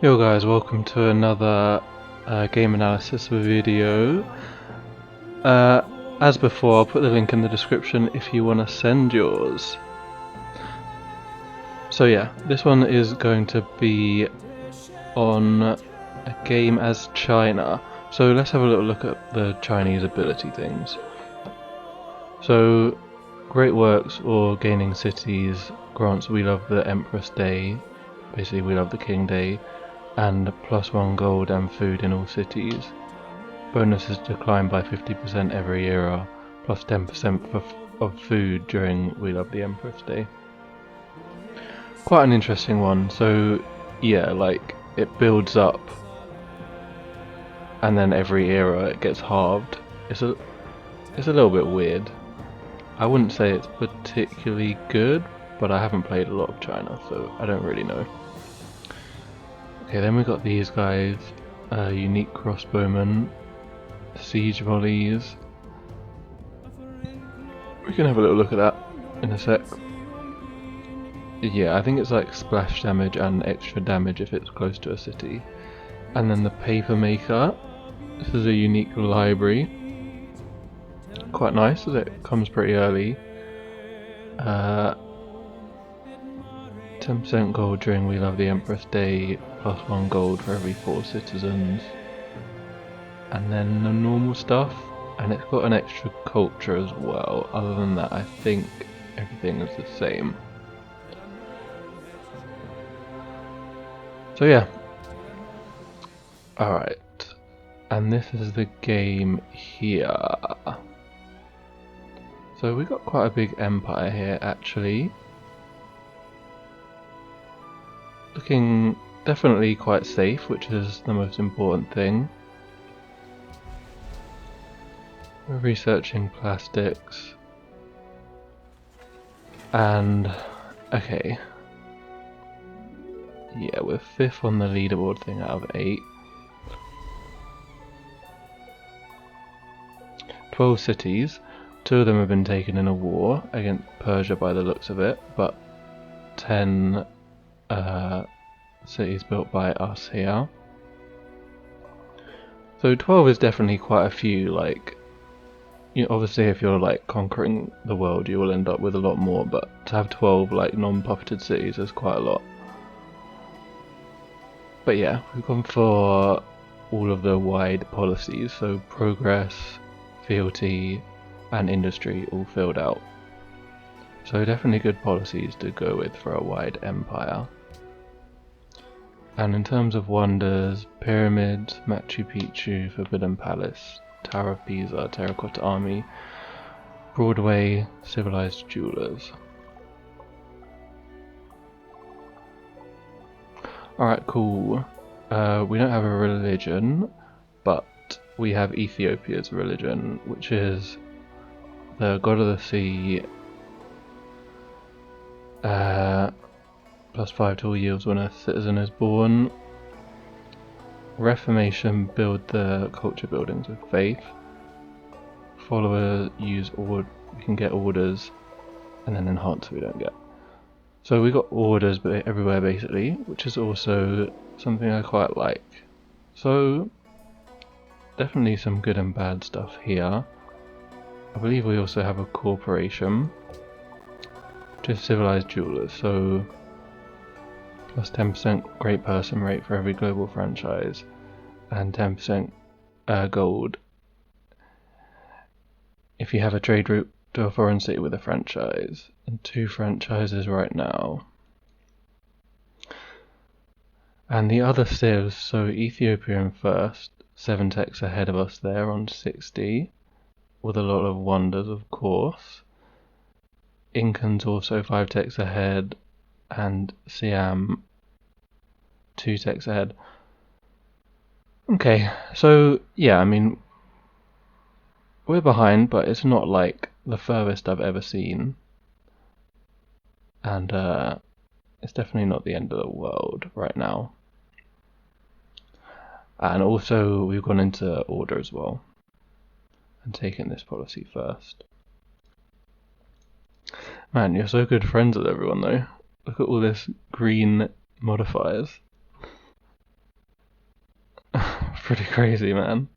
Yo guys, welcome to another game analysis video. As before, I'll put the link in the description if you want to send yours. So yeah, this one is going to be on a game as China. So let's have a little look at the Chinese ability things. So, Great Works or Gaining Cities grants We Love the Empress Day, basically We Love the King Day, and +1 gold and food in all cities. Bonuses decline by 50% every era, plus 10% of food during We Love the Empress Day. Quite an interesting one. So yeah, like it builds up and then every era it gets halved. It's a little bit weird. I wouldn't say it's particularly good, but I haven't played a lot of China, so I don't really know. Okay, then we got these guys, unique crossbowmen, siege volleys. We can have a little look at that in a sec. Yeah, I think it's like splash damage and extra damage if it's close to a city. And then the paper maker. This is a unique library. Quite nice as it comes pretty early. 10% gold during We Love the Empress Day, +1 gold for every 4 citizens. And then the normal stuff, and it's got an extra culture as well. Other than that, I think everything is the same. So yeah. Alright. And this is the game here. So we got quite a big empire here actually. Looking definitely quite safe, which is the most important thing. We're researching plastics. And okay. Yeah, we're 5th on the leaderboard thing out of 8. 12 cities. 2 of them have been taken in a war against Persia by the looks of it, but 10 cities built by us here. So 12 is definitely quite a few. Like, you know, obviously if you're like conquering the world you will end up with a lot more, but to have 12 like non-puppeted cities is quite a lot. But yeah, we've gone for all of the wide policies, so progress, fealty and industry all filled out. So definitely good policies to go with for a wide empire. And in terms of wonders, pyramids, Machu Picchu, Forbidden Palace, Tower of Pisa, Terracotta Army, Broadway, Civilized Jewelers. Alright, cool. We don't have a religion, but we have Ethiopia's religion, which is the god of the sea, +5 to all years when a citizen is born. Reformation, build the culture buildings with faith. Followers use we can get orders, and then enhance we don't get. So we got orders everywhere basically, which is also something I quite like. So definitely some good and bad stuff here. I believe we also have a corporation, which is Civilized Jewelers, so plus 10% great person rate for every global franchise, and 10% gold if you have a trade route to a foreign city with a franchise, and 2 franchises right now. And the other civs, so Ethiopia in first, 7 techs ahead of us there on 60, with a lot of wonders of course. Incans also 5 techs ahead, and Siam 2 techs ahead. Okay, so yeah, I mean, we're behind, but it's not like the furthest I've ever seen. And it's definitely not the end of the world right now. And also we've gone into order as well and taken this policy first. Man, you're so good friends with everyone though. Look at all this green modifiers. pretty crazy, man.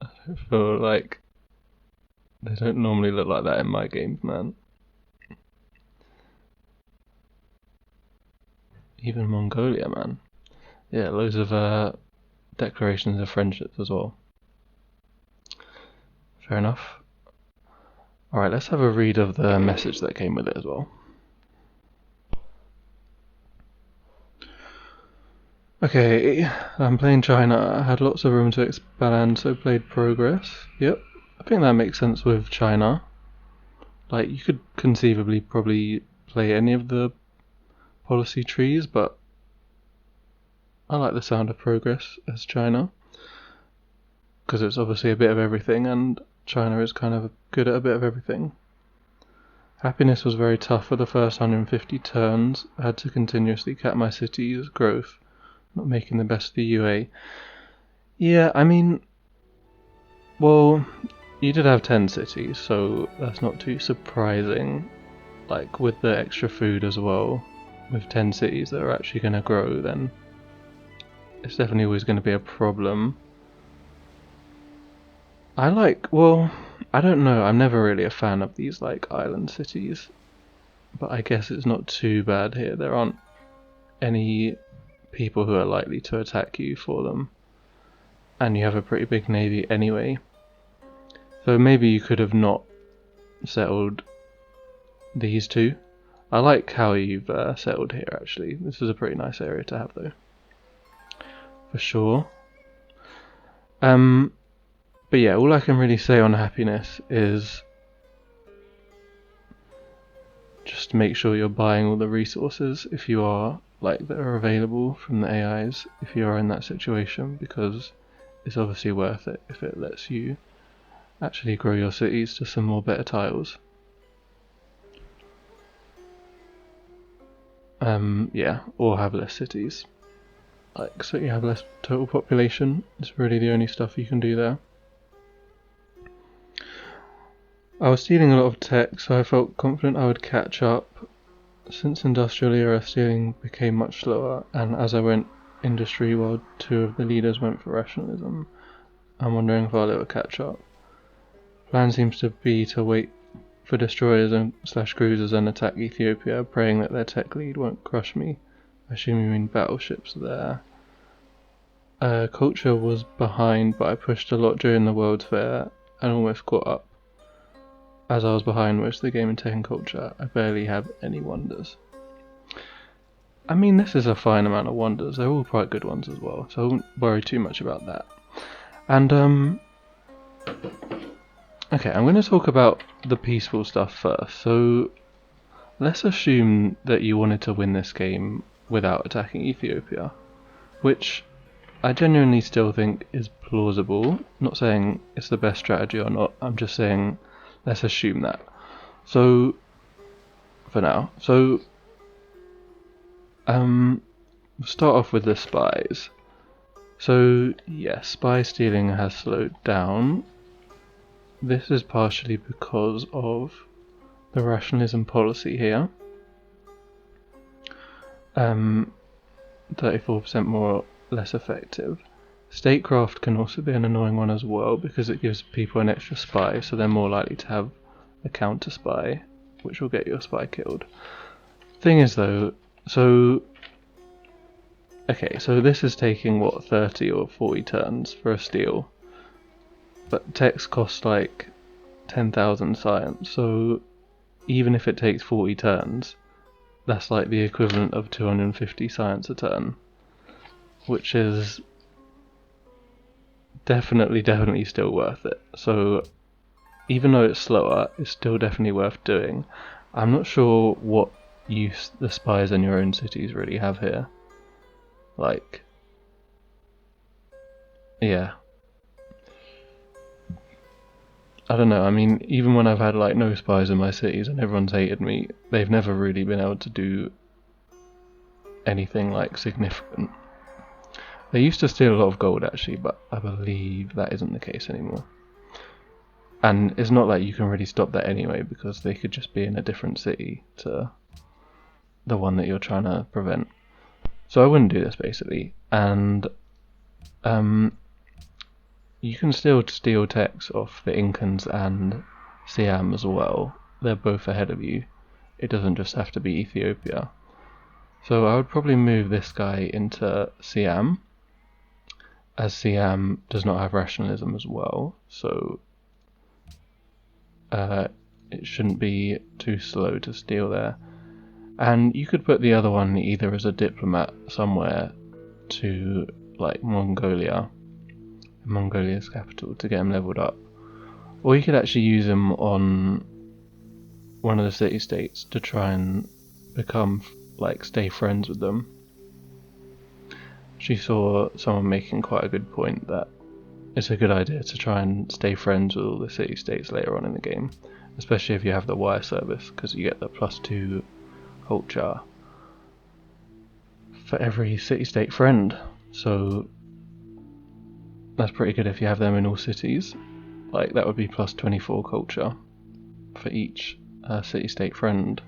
I feel like they don't normally look like that in my games, man. Even Mongolia, man. Yeah, loads of declarations of friendships as well. Fair enough. Alright, let's have a read of the message that came with it as well. Okay, I'm playing China. I had lots of room to expand, so played progress. Yep, I think that makes sense with China. Like, you could conceivably probably play any of the policy trees, but I like the sound of progress as China, because it's obviously a bit of everything, and China is kind of good at a bit of everything. Happiness was very tough for the first 150 turns. I had to continuously cap my city's growth, not making the best of the UA. Yeah, I mean, well, you did have 10 cities, so that's not too surprising. Like, with the extra food as well, with 10 cities that are actually going to grow, then it's definitely always going to be a problem. I don't know, I'm never really a fan of these, like, island cities, but I guess it's not too bad here. There aren't any people who are likely to attack you for them, and you have a pretty big navy anyway. So maybe you could have not settled these two. I like how you've settled here, actually. This is a pretty nice area to have, though. For sure. But yeah, all I can really say on happiness is just make sure you're buying all the resources if you are, like, that are available from the AIs if you are in that situation, because it's obviously worth it if it lets you actually grow your cities to some more better tiles. Yeah, or have less cities. Like, so you have less total population. It's really the only stuff you can do there. I was stealing a lot of tech, so I felt confident I would catch up. Since industrial era stealing became much slower, and as I went industry while two of the leaders went for rationalism, I'm wondering if I'll ever catch up. Plan seems to be to wait for destroyers and /cruisers and attack Ethiopia, praying that their tech lead won't crush me. I assume you mean battleships there. Culture was behind, but I pushed a lot during the World's Fair and almost caught up. As I was behind most of the game in tech and culture, I barely have any wonders. I mean, this is a fine amount of wonders. They're all quite good ones as well, so I won't worry too much about that. And, okay, I'm going to talk about the peaceful stuff first. So, let's assume that you wanted to win this game without attacking Ethiopia, which I genuinely still think is plausible. Not saying it's the best strategy or not, I'm just saying let's assume that. So, for now. So, we'll start off with the spies. So, yes, spy stealing has slowed down. This is partially because of the rationalism policy here. 34% more or less effective. Statecraft can also be an annoying one as well, because it gives people an extra spy, so they're more likely to have a counter spy, which will get your spy killed. Thing is though, so this is taking what, 30 or 40 turns for a steal, but techs cost like 10,000 science, so even if it takes 40 turns, that's like the equivalent of 250 science a turn, which is definitely still worth it. So even though it's slower, it's still definitely worth doing. I'm not sure what use the spies in your own cities really have here. Like, yeah, I don't know. I mean, even when I've had like no spies in my cities and everyone's hated me, they've never really been able to do anything like significant. They used to steal a lot of gold actually, but I believe that isn't the case anymore. And it's not like you can really stop that anyway, because they could just be in a different city to the one that you're trying to prevent. So I wouldn't do this basically. And You can still steal techs off the Incans and Siam as well. They're both ahead of you. It doesn't just have to be Ethiopia. So I would probably move this guy into Siam, as Siam does not have rationalism as well, so it shouldn't be too slow to steal there. And you could put the other one either as a diplomat somewhere to like Mongolia's capital, to get him leveled up, or you could actually use him on one of the city-states to try and stay friends with them. She saw someone making quite a good point that it's a good idea to try and stay friends with all the city-states later on in the game, especially if you have the wire service, because you get the +2 culture for every city-state friend. So that's pretty good if you have them in all cities. Like, that would be +24 culture for each city-state friend.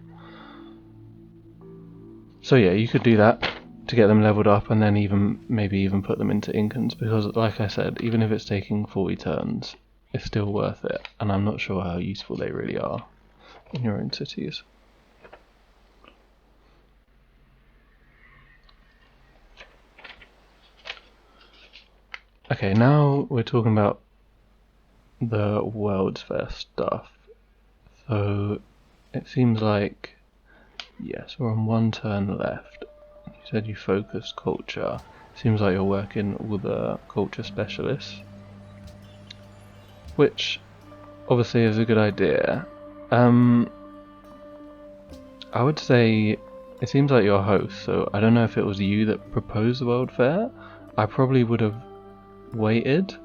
So yeah, you could do that to get them leveled up, and then maybe even put them into Incans, because like I said, even if it's taking 40 turns, it's still worth it, and I'm not sure how useful they really are in your own cities. Okay, now we're talking about the World's Fair stuff. So it seems like, yes, we're on 1 turn left. You said you focused culture. Seems like you're working with the culture specialists, which obviously is a good idea. I would say it seems like you're a host, so I don't know if it was you that proposed the World Fair. I probably would have waited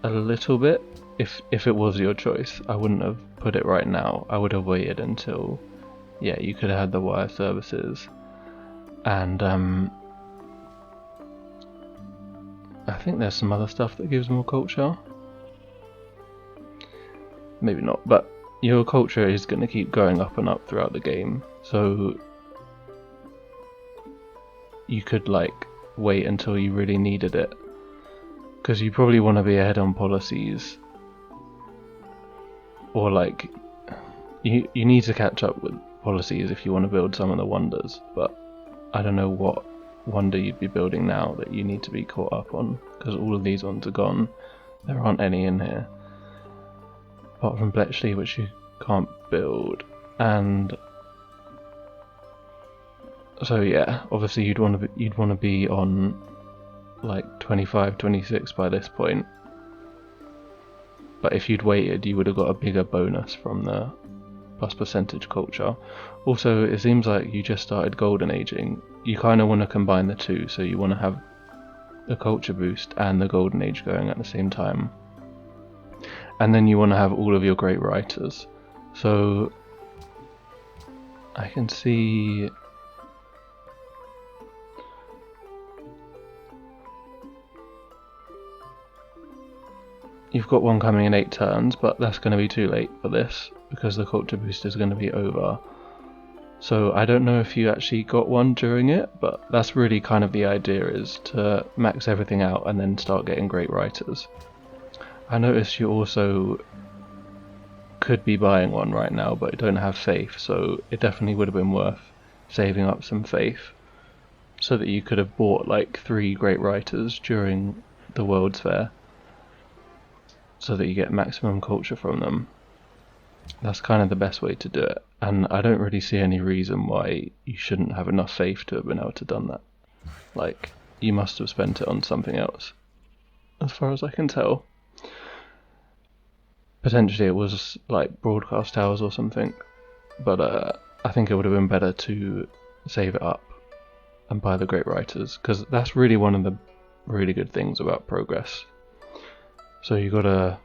a little bit if it was your choice. I wouldn't have put it right now. I would have waited until, yeah, you could have had the wire services, and I think there's some other stuff that gives more culture. Maybe not, but your culture is going to keep going up and up throughout the game, so you could wait until you really needed it, because you probably want to be ahead on policies, or you need to catch up with policies if you want to build some of the wonders, but I don't know what wonder you'd be building now that you need to be caught up on, because all of these ones are gone. There aren't any in here apart from Bletchley, which you can't build. And so yeah, obviously you'd want to be on 25, 26 by this point, but if you'd waited you would have got a bigger bonus from the plus percentage culture. Also, it seems like you just started golden aging. You kind of want to combine the two, so you want to have the culture boost and the golden age going at the same time, and then you want to have all of your great writers. So I can see you've got one coming in 8 turns, but that's going to be too late for this because the culture boost is going to be over. So I don't know if you actually got one during it, but that's really kind of the idea, is to max everything out and then start getting great writers. I noticed you also could be buying one right now, but don't have faith, so it definitely would have been worth saving up some faith so that you could have bought 3 great writers during the World's Fair, so that you get maximum culture from them. That's kind of the best way to do it, and I don't really see any reason why you shouldn't have enough faith to have been able to done that. You must have spent it on something else, as far as I can tell. Potentially it was broadcast towers or something, but I think it would have been better to save it up and buy the great writers, because that's really one of the really good things about progress. So you gotta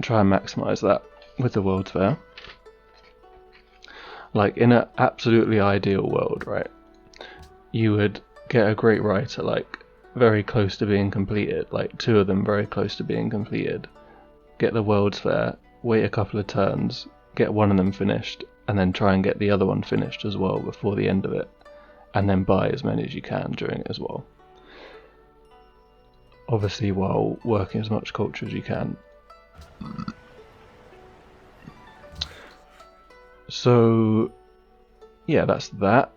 try and maximize that with the World's Fair. In an absolutely ideal world, right, you would get a great writer very close to being completed, 2 of them very close to being completed, get the World's Fair, wait a couple of turns, get one of them finished, and then try and get the other one finished as well before the end of it, and then buy as many as you can during it as well. obviously while working as much culture as you can. So yeah, that's that.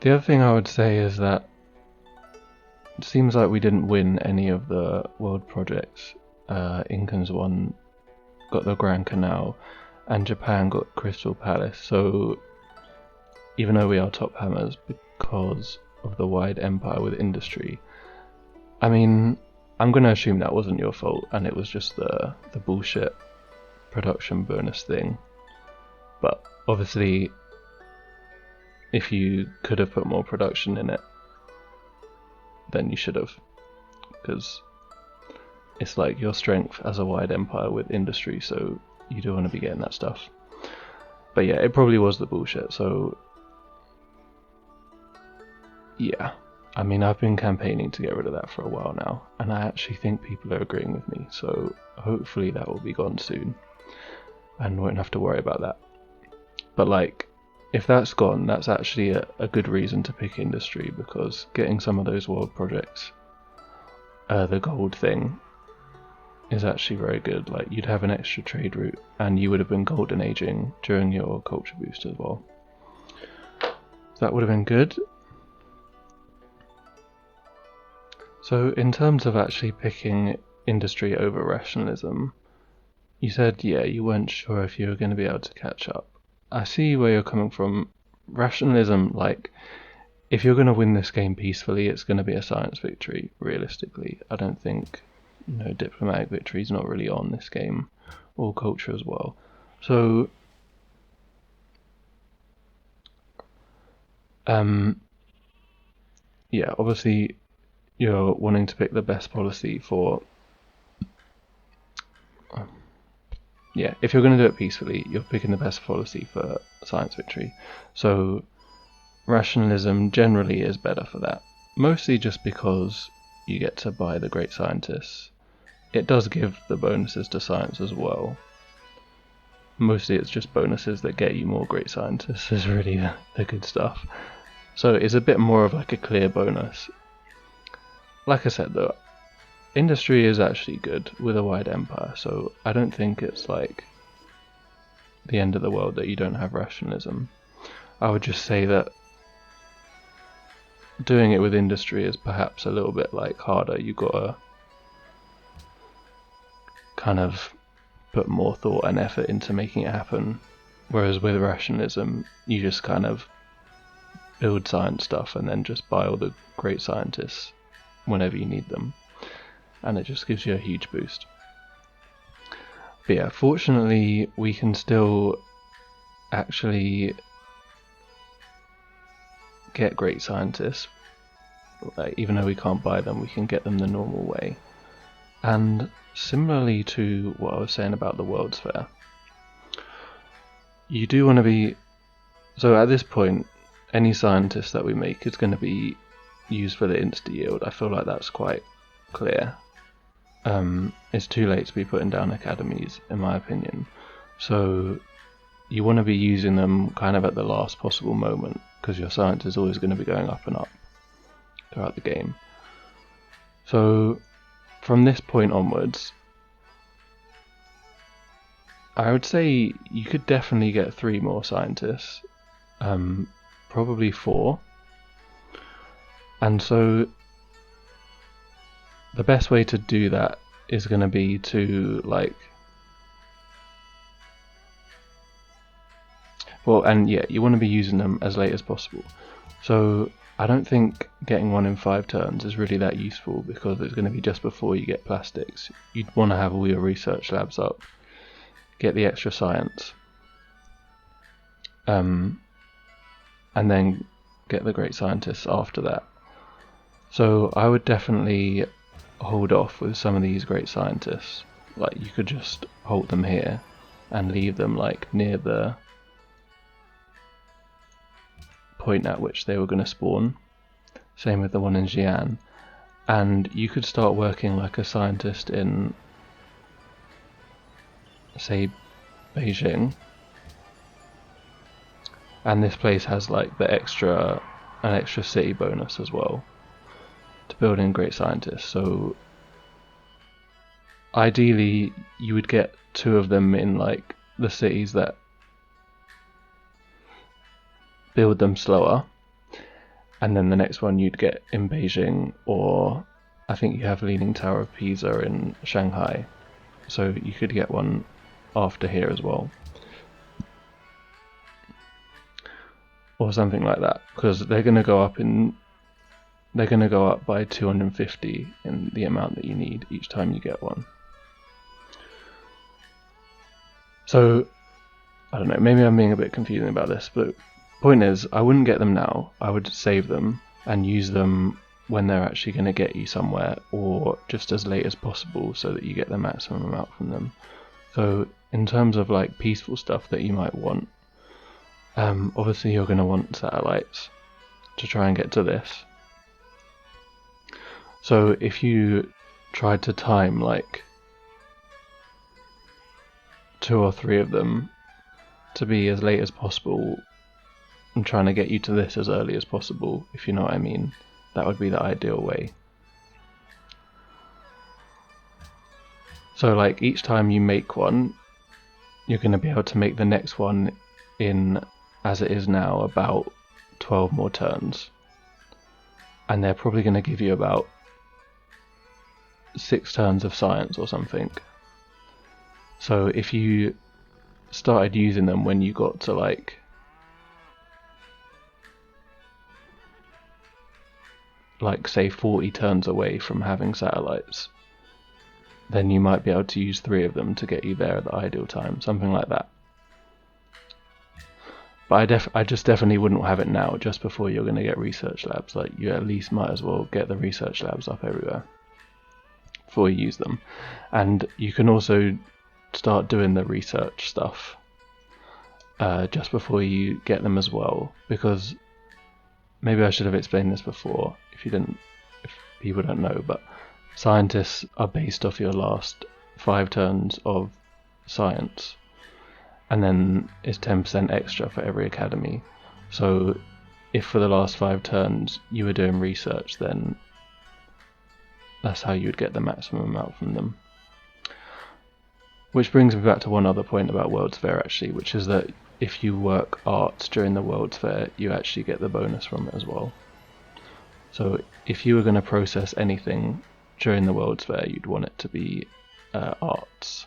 The other thing I would say is that it seems like we didn't win any of the world projects. Incans got the Grand Canal, and Japan got Crystal Palace. So even though we are top hammers because of the wide empire with industry, I mean, I'm going to assume that wasn't your fault and it was just the bullshit production bonus thing. But obviously, if you could have put more production in it, then you should have, because it's like your strength as a wide empire with industry, so you do want to be getting that stuff. But yeah, it probably was the bullshit. So yeah, I mean, I've been campaigning to get rid of that for a while now, and I actually think people are agreeing with me, so hopefully that will be gone soon and won't have to worry about that. But like, if that's gone, that's actually a good reason to pick industry, because getting some of those world projects, the gold thing, is actually very good. Like, you'd have an extra trade route and you would have been golden aging during your culture boost as well. That would have been good. So in terms of actually picking industry over rationalism, you said, yeah, you weren't sure if you were going to be able to catch up. I see where you're coming from. Rationalism, like, if you're going to win this game peacefully, it's going to be a science victory, realistically. I don't think, diplomatic victory is not really on this game, or culture as well. So, yeah, obviously you're wanting to pick the best policy for... yeah, if you're going to do it peacefully, you're picking the best policy for science victory. So rationalism generally is better for that. Mostly just because you get to buy the great scientists. It does give the bonuses to science as well. Mostly it's just bonuses that get you more great scientists is really the good stuff. So it's a bit more of like a clear bonus. Like I said though, industry is actually good with a wide empire, so I don't think it's like the end of the world that you don't have rationalism. I would just say that doing it with industry is perhaps a little bit like harder. You gotta kind of put more thought and effort into making it happen, whereas with rationalism you just kind of build science stuff and then just buy all the great scientists whenever you need them, and it just gives you a huge boost. But yeah, fortunately we can still actually get great scientists. Like, even though we can't buy them, we can get them the normal way. And similarly to what I was saying about the World's Fair, you do want to be... so at this point, any scientist that we make is going to be used for the insta yield. I feel like that's quite clear. It's too late to be putting down academies, in my opinion. So you want to be using them kind of at the last possible moment, because your science is always going to be going up and up throughout the game. So from this point onwards, I would say you could definitely get 3 more scientists, probably 4. And so the best way to do that is going to be to you want to be using them as late as possible. So I don't think getting 1 in 5 turns is really that useful, because it's going to be just before you get plastics. You'd want to have all your research labs up, get the extra science, and then get the great scientists after that. So I would definitely hold off with some of these great scientists. Like, you could just hold them here and leave them like near the point at which they were going to spawn. Same with the one in Xi'an. And you could start working like a scientist in, say, Beijing, And this place has like an extra city bonus as well to building great scientists. So ideally you would get 2 of them in like the cities that build them slower, and then the next one you'd get in Beijing, or I think you have Leaning Tower of Pisa in Shanghai, so you could get one after here as well, or something like that, because they're going to go up by 250 in the amount that you need each time you get one. So I don't know, maybe I'm being a bit confusing about this, but point is, I wouldn't get them now. I would save them and use them when they're actually going to get you somewhere, or just as late as possible so that you get the maximum amount from them. So in terms of like peaceful stuff that you might want, obviously you're going to want satellites to try and get to this. So if you tried to time like 2 or 3 of them to be as late as possible, I'm trying to get you to this as early as possible, if you know what I mean. That would be the ideal way. So like each time you make one, you're going to be able to make the next one in, as it is now, about 12 more turns. And they're probably going to give you about 6 turns of science or something. So if you started using them when you got to like say 40 turns away from having satellites, then you might be able to use 3 of them to get you there at the ideal time, something like that. But I just definitely wouldn't have it now, just before you're going to get research labs. Like, you at least might as well get the research labs up everywhere before you use them. And you can also start doing the research stuff just before you get them as well, because maybe I should have explained this before if people don't know, but scientists are based off your last 5 turns of science, and then it's 10% extra for every academy. So if for the last 5 turns you were doing research, then that's how you would get the maximum amount from them. Which brings me back to one other point about World's Fair actually, which is that if you work arts during the World's Fair, you actually get the bonus from it as well. So if you were going to process anything during the World's Fair, you'd want it to be arts.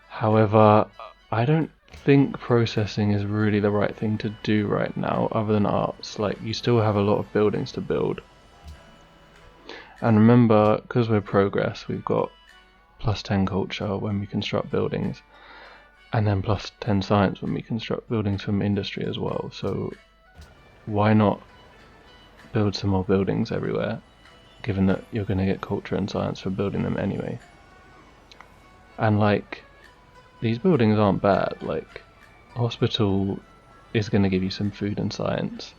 However, I don't think processing is really the right thing to do right now, other than arts. Like, you still have a lot of buildings to build. And remember, because we're progress, we've got +10 culture when we construct buildings, and then +10 science when we construct buildings from industry as well. So why not build some more buildings everywhere, given that you're going to get culture and science for building them anyway? And like, these buildings aren't bad. Like, hospital is going to give you some food and science.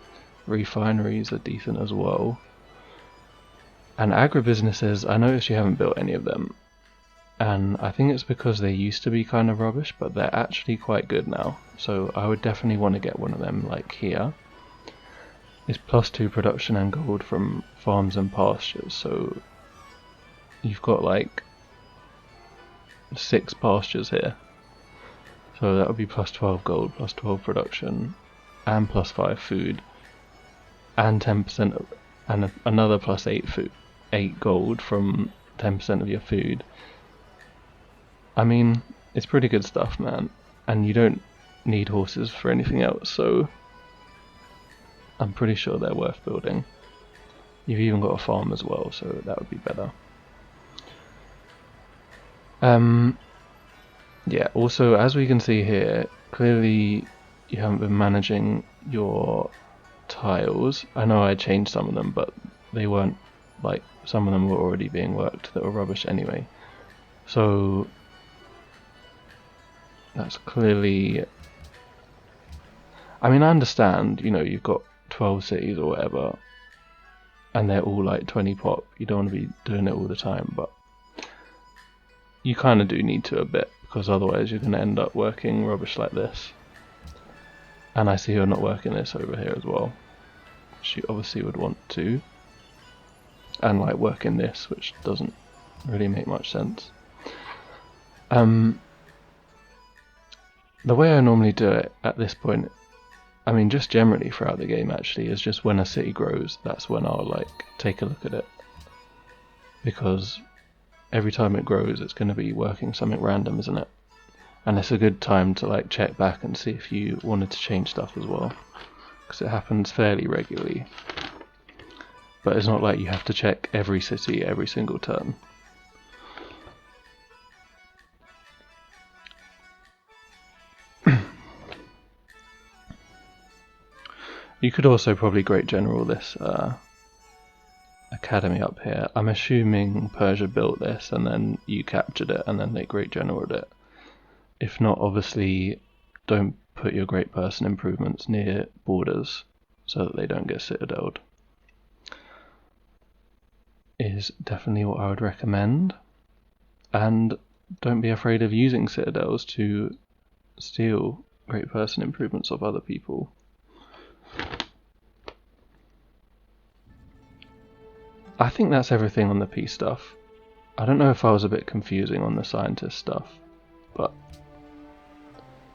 Refineries are decent as well. And agribusinesses, I noticed you haven't built any of them. And I think it's because they used to be kind of rubbish, but they're actually quite good now. So I would definitely want to get one of them, like here. It's +2 production and gold from farms and pastures, so you've got like 6 pastures here. So that would be +12 gold, +12 production, and +5 food, and 10% and another +8 gold from 10% of your food. I mean, it's pretty good stuff, man, and you don't need horses for anything else, so I'm pretty sure they're worth building. You've even got a farm as well, so that would be better. Yeah, also, as we can see here, clearly you haven't been managing your tiles. I know I changed some of them, but they weren't, like, some of them were already being worked that were rubbish anyway. So that's clearly, I mean, I understand, you know, you've got 12 cities or whatever, and they're all like 20 pop. You don't want to be doing it all the time, but you kind of do need to a bit, because otherwise you're going to end up working rubbish like this. And I see you're not working this over here as well. She obviously would want to. And like work in this, which doesn't really make much sense. The way I normally do it at this point, I mean just generally throughout the game actually, is just when a city grows, that's when I'll like take a look at it. Because every time it grows it's going to be working something random, isn't it? And it's a good time to like check back and see if you wanted to change stuff as well. Because it happens fairly regularly. But it's not like you have to check every city every single turn. You could also probably Great General this academy up here. I'm assuming Persia built this and then you captured it and then they Great Generaled it. If not, obviously don't put your Great Person improvements near borders so that they don't get citadeled. Is definitely what I would recommend. And don't be afraid of using citadels to steal Great Person improvements of other people. I think that's everything on the peace stuff. I don't know if I was a bit confusing on the scientist stuff, but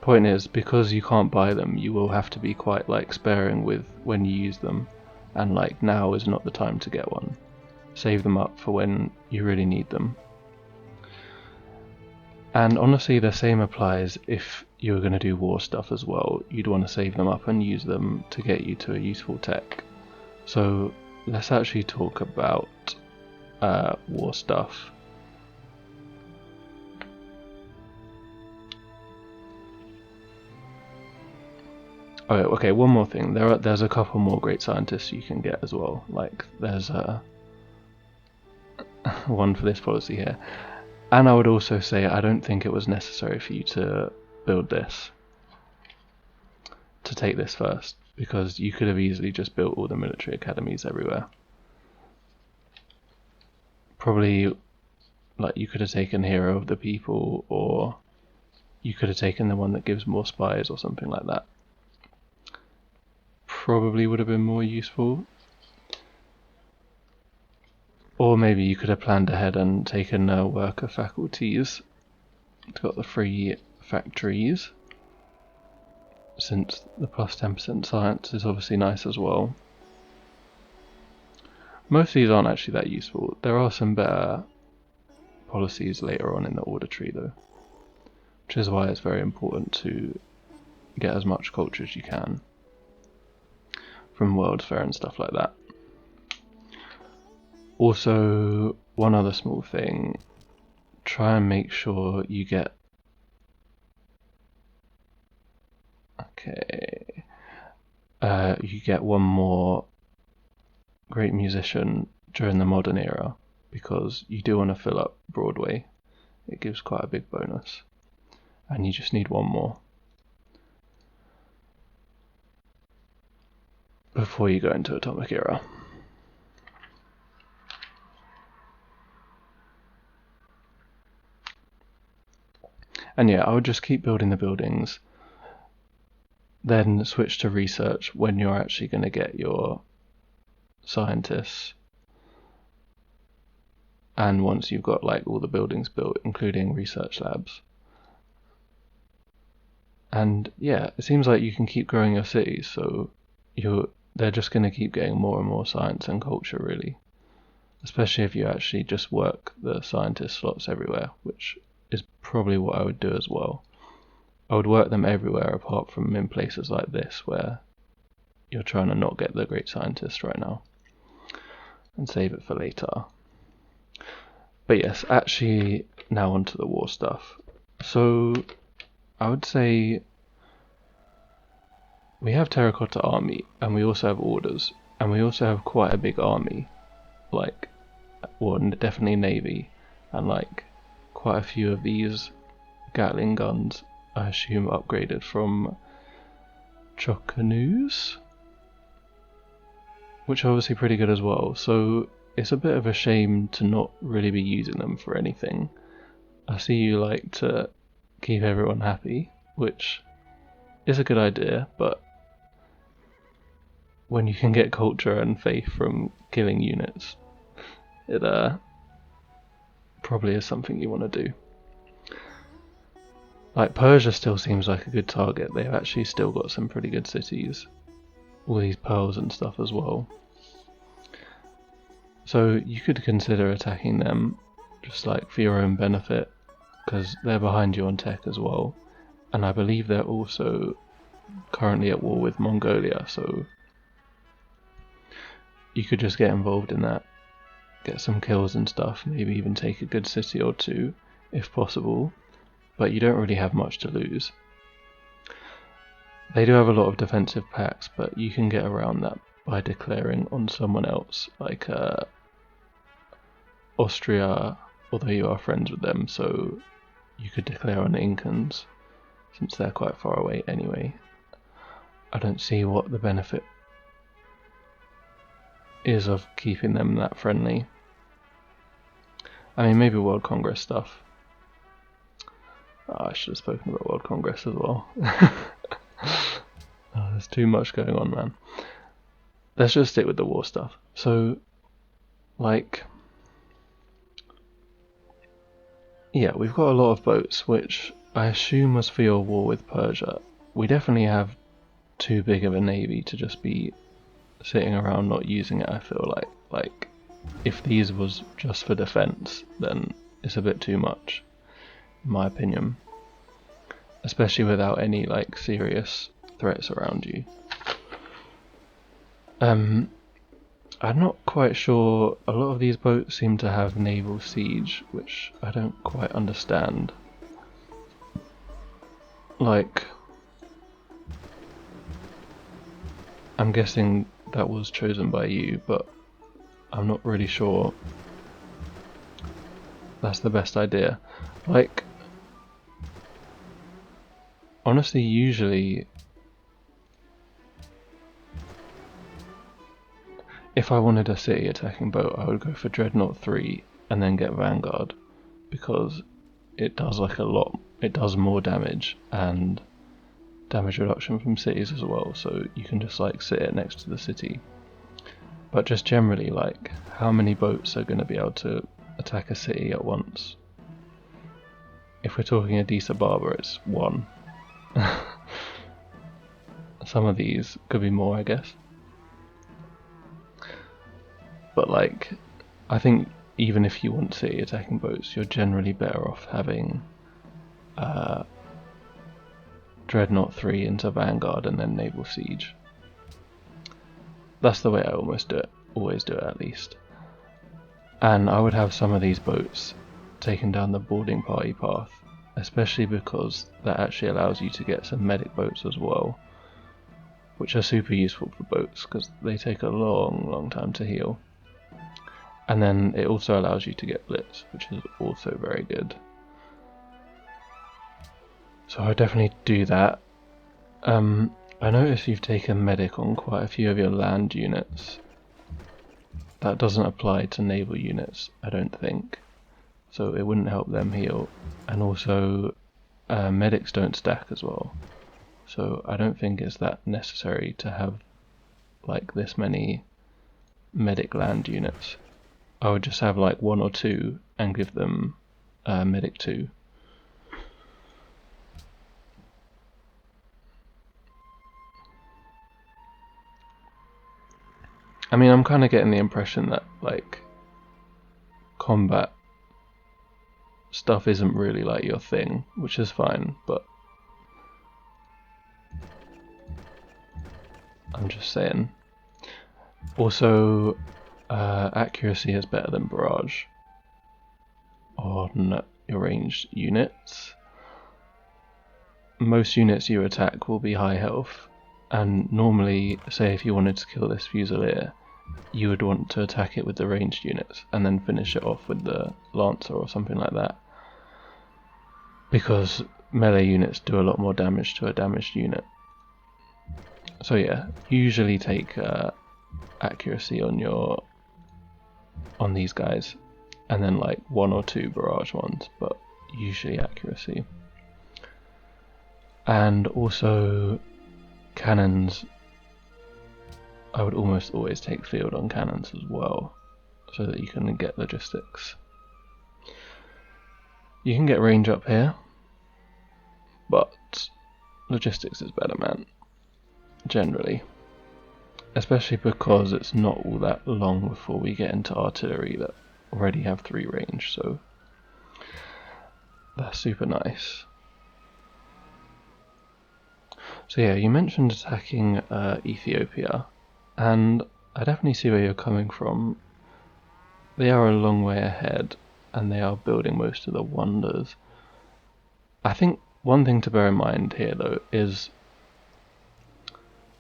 point is, because you can't buy them, you will have to be quite like sparing with when you use them, and like now is not the time to get one. Save them up for when you really need them. And honestly, the same applies if you're going to do war stuff as well. You'd want to save them up and use them to get you to a useful tech. So let's actually talk about war stuff. Oh, okay, one more thing. There's a couple more great scientists you can get as well. Like there's one for this policy here. And I would also say I don't think it was necessary for you to build this, to take this first, because you could have easily just built all the military academies everywhere. Probably, like, you could have taken Hero of the People, or you could have taken the one that gives more spies or something like that. Probably would have been more useful. Or maybe you could have planned ahead and taken worker faculties. It's got the free factories, since the plus 10% science is obviously nice as well. Most of these aren't actually that useful. There are some better policies later on in the order tree though, which is why it's very important to get as much culture as you can from World's Fair and stuff like that. Also, one other small thing, try and make sure you get you get one more great musician during the modern era, because you do want to fill up Broadway. It gives quite a big bonus, and you just need one more before you go into Atomic Era. And yeah, I would just keep building the buildings, then switch to research when you're actually going to get your scientists. And once you've got like all the buildings built, including research labs. And yeah, it seems like you can keep growing your cities, so they're just going to keep getting more and more science and culture, really. Especially if you actually just work the scientist slots everywhere, which is probably what I would do as well. I would work them everywhere apart from in places like this where you're trying to not get the great scientist right now and save it for later. But yes, actually now onto the war stuff. So I would say we have Terracotta Army, and we also have orders, and we also have quite a big army, like, well, definitely navy, and like quite a few of these Gatling guns, I assume upgraded from Chocanu's, which are obviously pretty good as well. So it's a bit of a shame to not really be using them for anything. I see you like to keep everyone happy, which is a good idea, but when you can get culture and faith from killing units, it probably is something you want to do. Like, Persia still seems like a good target. They've actually still got some pretty good cities. All these pearls and stuff as well. So you could consider attacking them just like for your own benefit, because they're behind you on tech as well. And I believe they're also currently at war with Mongolia, so you could just get involved in that, get some kills and stuff, maybe even take a good city or two if possible, but you don't really have much to lose. They do have a lot of defensive packs, but you can get around that by declaring on someone else, like Austria, although you are friends with them, so you could declare on the Incans, since they're quite far away anyway. I don't see what the benefit is of keeping them that friendly. I mean, maybe World Congress stuff. Oh, I should have spoken about World Congress as well. Oh, there's too much going on, man. Let's just stick with the war stuff. So, like, yeah, we've got a lot of boats, which I assume was for your war with Persia. We definitely have too big of a navy to just be sitting around not using it, I feel like. Like, if these was just for defense, then it's a bit too much, in my opinion. Especially without any, like, serious threats around you. I'm not quite sure. A lot of these boats seem to have naval siege, which I don't quite understand. Like, I'm guessing that was chosen by you, but I'm not really sure that's the best idea. Like, honestly, usually if I wanted a city attacking boat, I would go for Dreadnought 3 and then get Vanguard, because it does like a lot, it does more damage and damage reduction from cities as well, so you can just like sit it next to the city. But just generally, like, how many boats are going to be able to attack a city at once? If we're talking Adisa Barber, it's one. Some of these could be more, I guess. But like, I think even if you want city attacking boats, you're generally better off having Dreadnought 3 into Vanguard and then Naval Siege. That's the way I always do it at least. And I would have some of these boats taken down the boarding party path, especially because that actually allows you to get some medic boats as well, which are super useful for boats because they take a long time to heal. And then it also allows you to get blitz, which is also very good. So I definitely do that. I notice you've taken medic on quite a few of your land units. That doesn't apply to naval units, I don't think. So it wouldn't help them heal. And also, medics don't stack as well. So I don't think it's that necessary to have like this many medic land units. I would just have like 1 or 2 and give them medic 2. I mean, I'm kind of getting the impression that like combat stuff isn't really like your thing, which is fine, but I'm just saying. Also, accuracy is better than barrage on your ranged units. Most units you attack will be high health, and normally, say if you wanted to kill this Fusilier, you would want to attack it with the ranged units and then finish it off with the Lancer or something like that, because melee units do a lot more damage to a damaged unit. So yeah, usually take accuracy on these guys, and then like 1 or 2 barrage ones, but usually accuracy. And also cannons I would almost always take field on cannons as well, so that you can get logistics. You can get range up here, but logistics is better, man, generally. Especially because it's not all that long before we get into artillery that already have 3 range, so that's super nice. So yeah, you mentioned attacking Ethiopia, and I definitely see where you're coming from. They are a long way ahead, and they are building most of the wonders. I think one thing to bear in mind here, though, is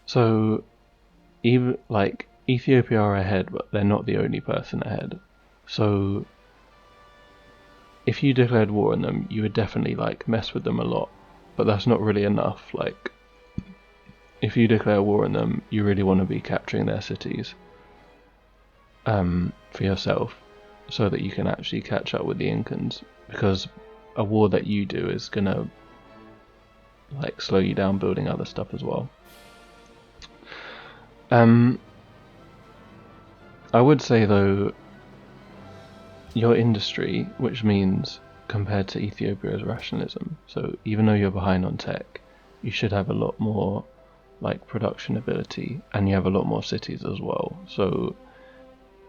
so even like Ethiopia are ahead, but they're not the only person ahead. So if you declared war on them, you would definitely like mess with them a lot, but that's not really enough. Like, if you declare war on them, you really want to be capturing their cities for yourself, so that you can actually catch up with the Incans, because a war that you do is gonna like slow you down building other stuff as well. I would say though, your industry, which means compared to Ethiopia's rationalism, so even though you're behind on tech, you should have a lot more like production ability, and you have a lot more cities as well. So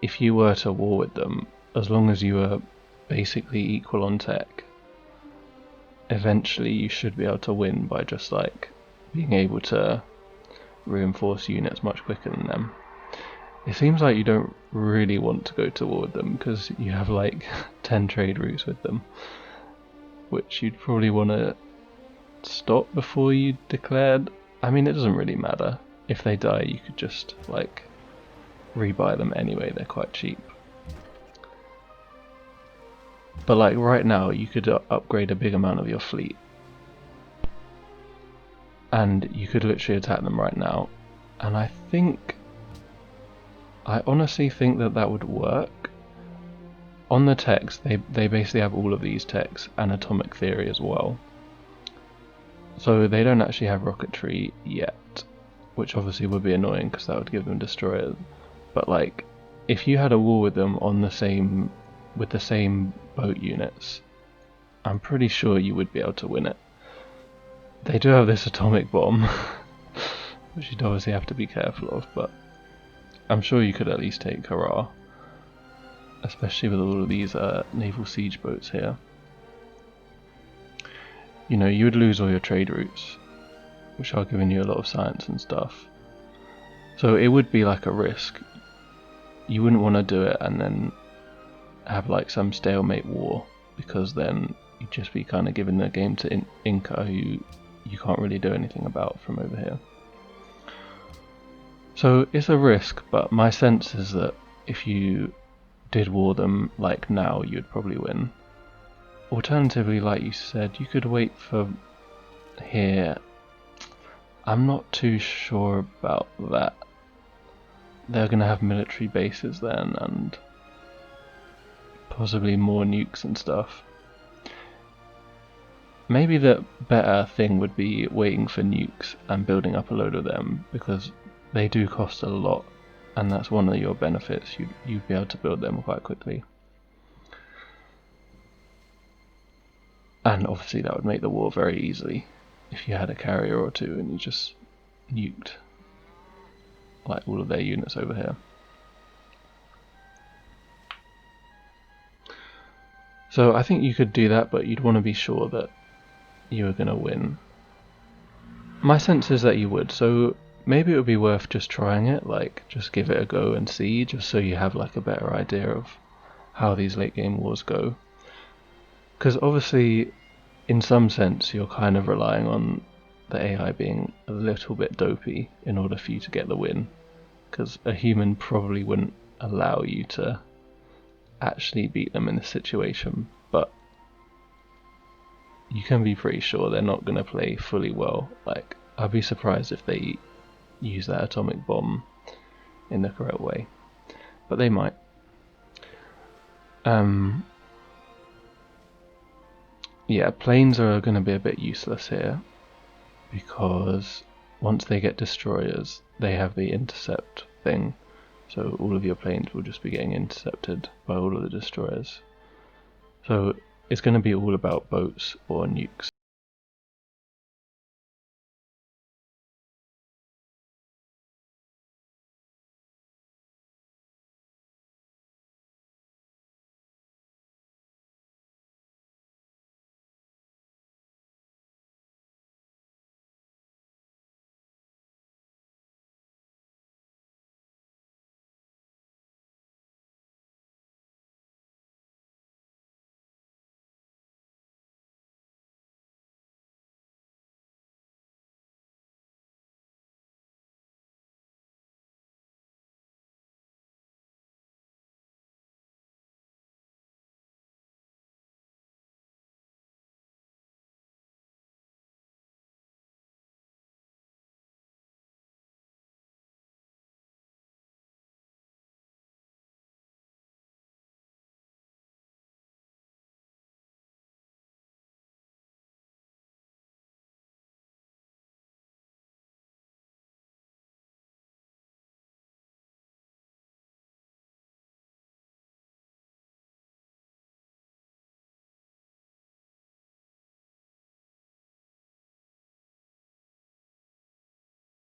if you were to war with them, as long as you were basically equal on tech, eventually you should be able to win by just like being able to reinforce units much quicker than them. It seems like you don't really want to go to war with them because you have like 10 trade routes with them, which you'd probably want to stop before you declared. I mean, it doesn't really matter. If they die, you could just like rebuy them anyway, they're quite cheap. But like right now, you could upgrade a big amount of your fleet, and you could literally attack them right now. And I honestly think that would work. On the techs, they basically have all of these techs and atomic theory as well. So they don't actually have rocketry yet, which obviously would be annoying because that would give them destroyers. But like, if you had a war with them on the same boat units, I'm pretty sure you would be able to win it. They do have this atomic bomb, which you'd obviously have to be careful of, but I'm sure you could at least take Harar, especially with all of these naval siege boats here. You know, you would lose all your trade routes, which are giving you a lot of science and stuff. So it would be like a risk. You wouldn't want to do it and then have like some stalemate war, because then you'd just be kind of giving the game to Inca, who you can't really do anything about from over here. So it's a risk, but my sense is that if you did war them like now, you'd probably win. Alternatively, like you said, you could wait for here. I'm not too sure about that. They're going to have military bases then, and possibly more nukes and stuff. Maybe the better thing would be waiting for nukes and building up a load of them, because they do cost a lot, and that's one of your benefits. You'd be able to build them quite quickly. And obviously that would make the war very easily if you had a carrier or two and you just nuked like all of their units over here. So I think you could do that, but you'd want to be sure that you were going to win. My sense is that you would, so maybe it would be worth just trying it, like just give it a go and see, just so you have like a better idea of how these late game wars go. Because obviously, in some sense, you're kind of relying on the AI being a little bit dopey in order for you to get the win, because a human probably wouldn't allow you to actually beat them in this situation, but you can be pretty sure they're not going to play fully well. Like, I'd be surprised if they use that atomic bomb in the correct way, but they might. Yeah, planes are going to be a bit useless here, because once they get destroyers, they have the intercept thing. So all of your planes will just be getting intercepted by all of the destroyers. So it's going to be all about boats or nukes.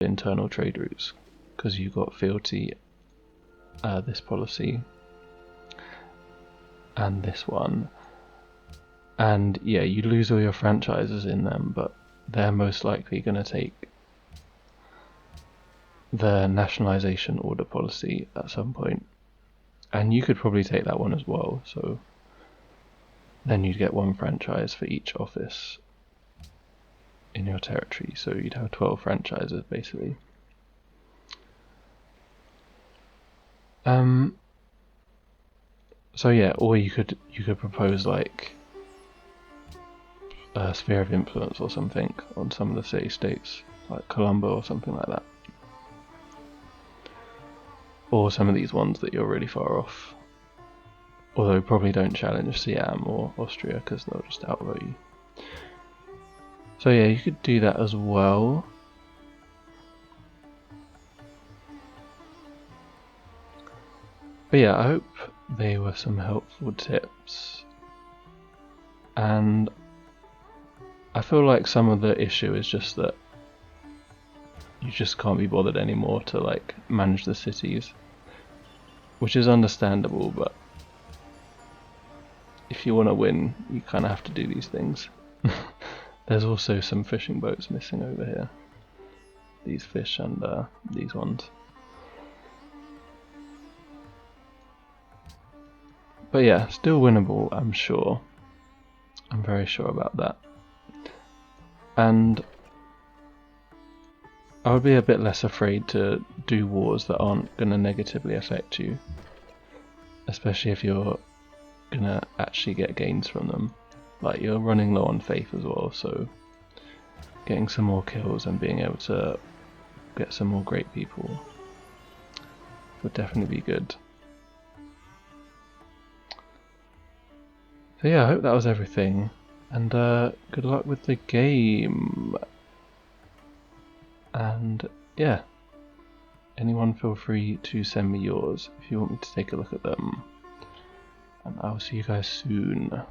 Internal trade routes, because you've got fealty, this policy, and this one. And yeah, you lose all your franchises in them, but they're most likely going to take the nationalization order policy at some point. And you could probably take that one as well, so then you'd get one franchise for each office in your territory, so you'd have 12 franchises basically. So yeah, or you could propose like a sphere of influence or something on some of the city-states, like Colombo or something like that. Or some of these ones that you're really far off. Although probably don't challenge Siam or Austria because they'll just outvote you. So yeah, you could do that as well. But yeah, I hope they were some helpful tips. And I feel like some of the issue is just that you just can't be bothered anymore to like manage the cities, which is understandable, but if you want to win, you kind of have to do these things. There's also some fishing boats missing over here. These fish and these ones. But yeah, still winnable, I'm sure. I'm very sure about that. And I would be a bit less afraid to do wars that aren't going to negatively affect you. Especially if you're going to actually get gains from them. Like, you're running low on faith as well, so getting some more kills and being able to get some more great people would definitely be good. So yeah, I hope that was everything, and good luck with the game. And yeah, anyone feel free to send me yours if you want me to take a look at them. And I'll see you guys soon.